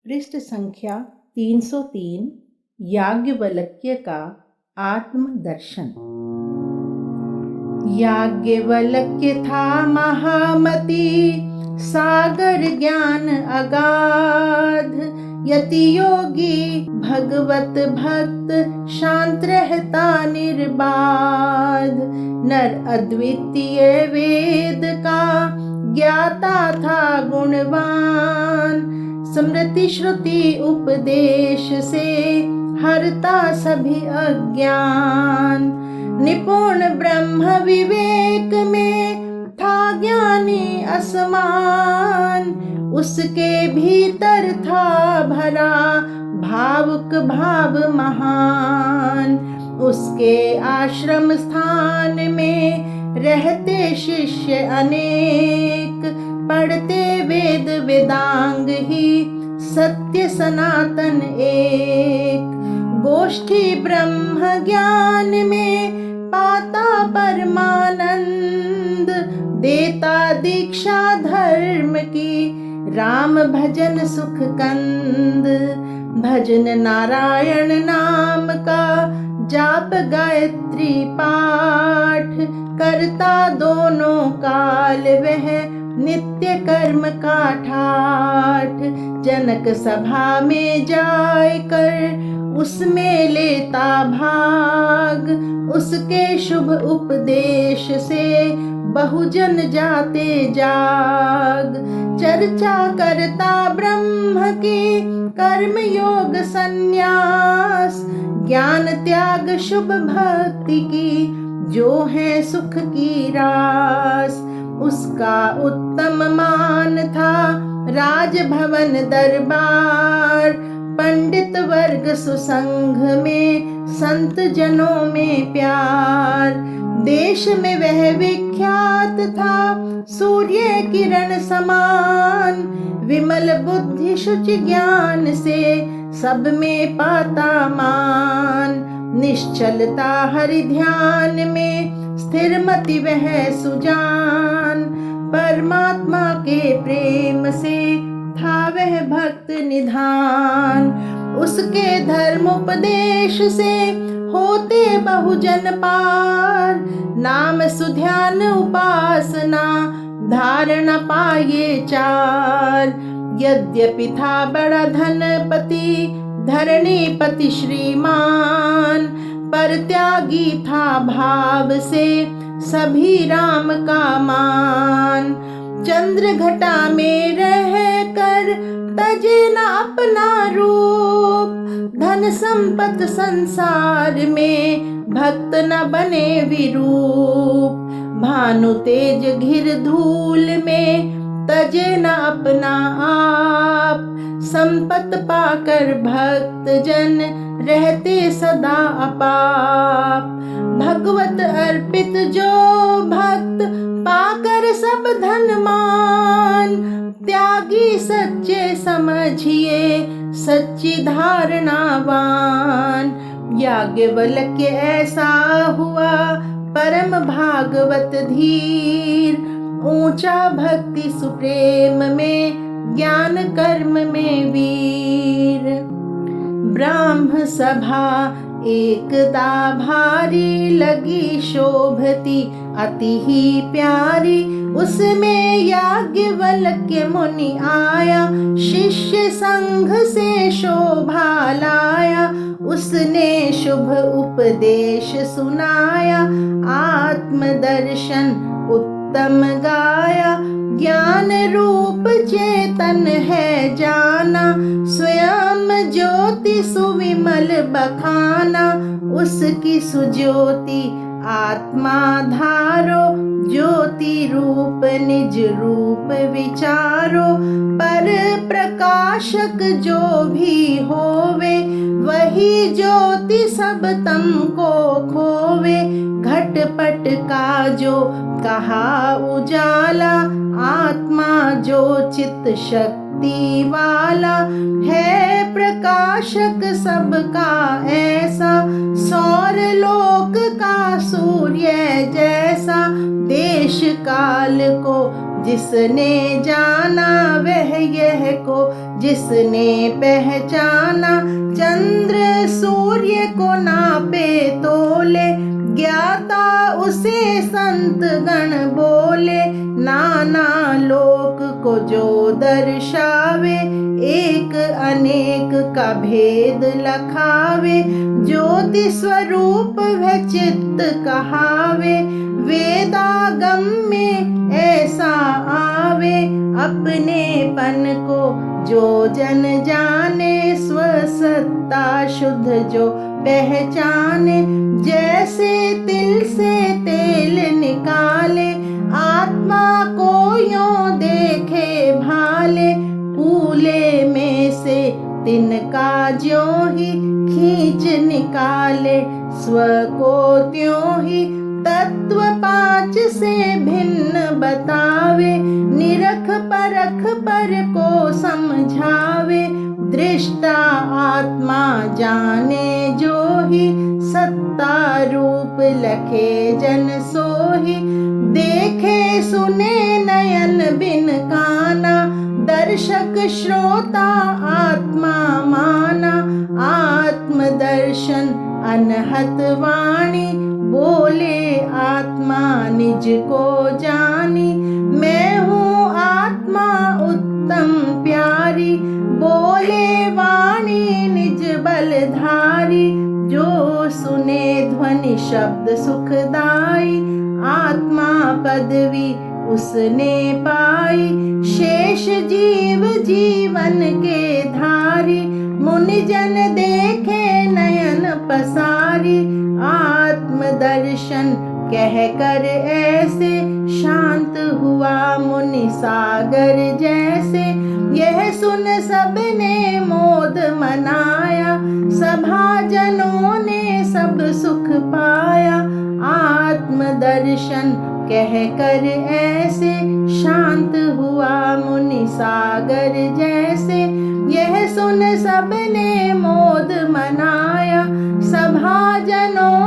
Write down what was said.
पृष्ठ संख्या 303 याज्ञवल्क्य का आत्मदर्शन। याज्ञवल्क्य था महामति, सागर ज्ञान अगाध। यति योगी भगवत भक्त, शांत रहता निर्बाध। नर अद्वितीय वेद का, ज्ञाता था गुणवान। स्मृति श्रुति उपदेश से, हरता सभी अज्ञान। निपुण ब्रह्म विवेक में, था ज्ञानी असमान। उसके भीतर था भरा, भावुक भाव महान। उसके आश्रम स्थान में, रहते शिष्य अनेक। पढ़ते वेद वेदांग ही, सत्य सनातन एक। गोष्ठी ब्रह्म ज्ञान में, पाता परमानंद। देता दीक्षा धर्म की, राम भजन सुख कंद। भजन नारायण नाम का, जाप गायत्री पाठ। करता दोनों काल वह, नित्य कर्म का ठाठ। जनक सभा में जाकर, उसमें लेता भाग। उसके शुभ उपदेश से, बहुजन जाते जाग। चर्चा करता ब्रह्म की, कर्म योग संन्यास। ज्ञान त्याग शुभ भक्ति की, जो है सुख की रास। उसका उत्तम मान था, राजभवन दरबार। पंडित वर्ग सुसंग में, संत जनों में प्यार। देश में वह विख्यात था, सूर्य किरण समान। विमल बुद्धि शुचि ज्ञान से, सब में पाता मान। निश्चलता हरि ध्यान में, स्थिर मति वह सुजान। परमात्मा के प्रेम से, था वह भक्त निधान। उसके धर्मोपदेश से, होते बहुजन पार। नाम सुध्यान उपासना, धारण पाए चार। यद्यपि था बड़ा धनपति, धरणीपति श्रीमान। पर त्यागी था भाव से, सभी राम का मान। चंद्र घटा में रह कर, तजे न अपना रूप। धन संपत संसार में, भक्त न बने विरूप। भानु तेज घिर धूल में, तजे न अपना आप। संपत पाकर भक्त जन, रहते सदा अपाप। भगवत अर्पित जो भक्त, पाकर सब धनमान। त्यागी सच्चे समझिए, सच्ची धारणावान। याज्ञवल्क्य ऐसा हुआ, परम भागवत धीर। ऊंचा भक्ति सुप्रेम में, ज्ञान कर्म में वीर। ब्राह्म सभा एकदा भारी, लगी शोभती अति ही प्यारी। उसमें याज्ञवल्क्य मुनि आया, शिष्य संघ से शोभा लाया। उसने शुभ उपदेश सुनाया, आत्मदर्शन उत्तम गाया। ज्ञान रूप चेतन है जाना, स्वयं ज्योति सुविमल बखाना। उसकी सुज्योति आत्मा धारो, ज्योति रूप निज रूप विचारो। पर प्रकाशक जो भी होवे, वही ज्योति सब तम को खोवे। घटपट का जो कहा उजाला, आत्मा जो चित शक्ति वाला। है प्रकाशक सबका ऐसा, सौर लोक का सूर्य जैसा। देश काल को जिसने जाना वह यह को जिसने पहचाना। चंद्र सूर्य को नापे तोले, ज्ञाता उसे संत गण बोले। नाना लोक को जो दर्शावे, एक अनेक का भेद लखावे। ज्योति स्वरूप वह चित्त कहावे, वेदागम में ऐसा आवे। अपनेपन को जो जन जाने, स्वसत्ता शुद्ध जो पहचाने। जैसे तिल से तेल निकाले, आत्मा को यों देखे भाले। फूले में से तिनका ज्यों ही खींच निकाले, स्व को त्यों ही तत्व पांच से भिन्न बतावे। निरख परख पर को समझावे, दृष्टा आत्मा जाने जो ही। सत्ता रूप लखे जन सोही, देखे सुने नयन बिन काना। दर्शक श्रोता आत्मा माना, आत्मदर्शन अनहत वाणी। बोले आत्मा निज को जानी, मैं हूँ आत्मा उत्तम प्यारी। बोले वाणी निज बलधारी, जो सुने ध्वनि शब्द सुखदाई। आत्मा पदवी उसने पाई, शेष जीव जीवन के धारी। मुनिजन देखे नयन पसारी, आत्मदर्शन कह कर ऐसे। शांत हुआ मुनि सागर जैसे, यह सुन सबने मोद मनाया। सभाजनों ने सब सुख पाया, आत्मदर्शन कह कर ऐसे। शांत हुआ मुनि सागर जैसे, यह सुन सबने मोद मनाया। सभाजनों